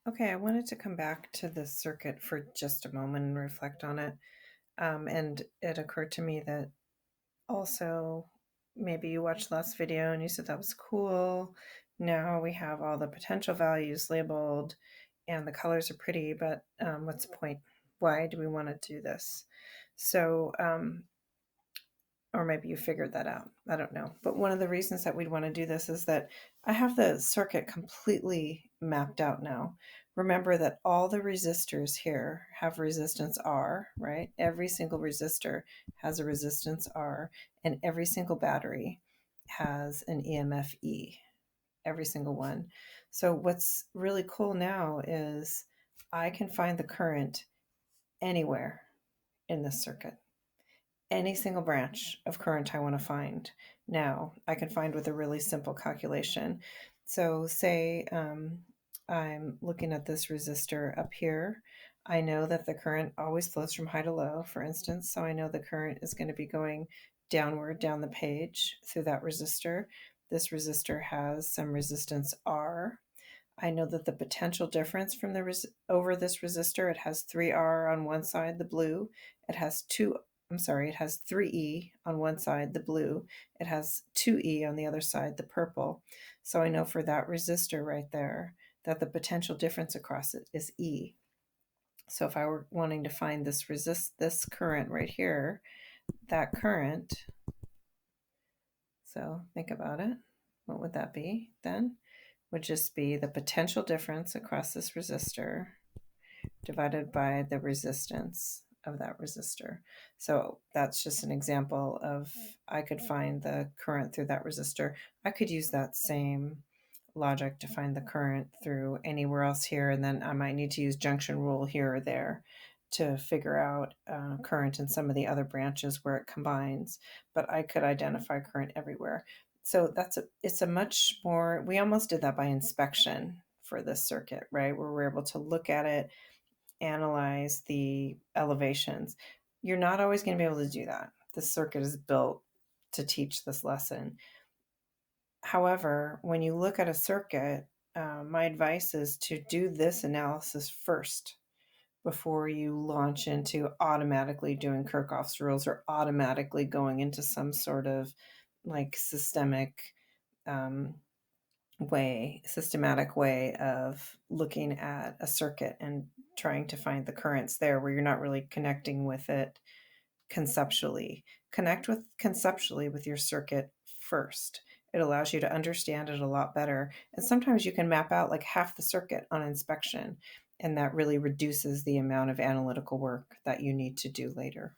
Okay, I wanted to come back to this circuit for just a moment and reflect on it. And it occurred to me that also maybe you watched last video and you said that was cool. Now we have all the potential values labeled and the colors are pretty, but what's the point? Why do we want to do this? So, or maybe you figured that out. I don't know. But one of the reasons that we'd want to do this is that I have the circuit completely mapped out now. Remember that all the resistors here have resistance R, right? Every single resistor has a resistance R, and every single battery has an EMF E, every single one. So what's really cool now is I can find the current anywhere in this circuit. Any single branch of current I want to find now, I can find with a really simple calculation. So say I'm looking at this resistor up here. I know that the current always flows from high to low, for instance. So I know the current is going to be going downward down the page through that resistor. This resistor has some resistance R. I know that the potential difference from over this resistor, it has 3R on one side, the blue. It has it has 3E on one side, the blue. It has 2E on the other side, the purple. So I know for that resistor right there that the potential difference across it is E. So if I were wanting to find this current right here, that current, so think about it. What would that be then? Would just be the potential difference across this resistor divided by the resistance of that resistor. So that's just an example of I could find the current through that resistor. I could use that same logic to find the current through anywhere else here, and then I might need to use junction rule here or there to figure out current in some of the other branches where it combines, but I could identify current everywhere. So it's a much more, we almost did that by inspection for this circuit, right? Where we're able to look at it, analyze the elevations. You're not always going to be able to do that. The circuit is built to teach this lesson. However, when you look at a circuit, my advice is to do this analysis first before you launch into automatically doing Kirchhoff's rules or automatically going into some sort of like um, systematic way of looking at a circuit and trying to find the currents there where you're not really connecting with it conceptually. Connect with conceptually with your circuit first. It allows you to understand it a lot better. And sometimes you can map out like half the circuit on inspection, and that really reduces the amount of analytical work that you need to do later.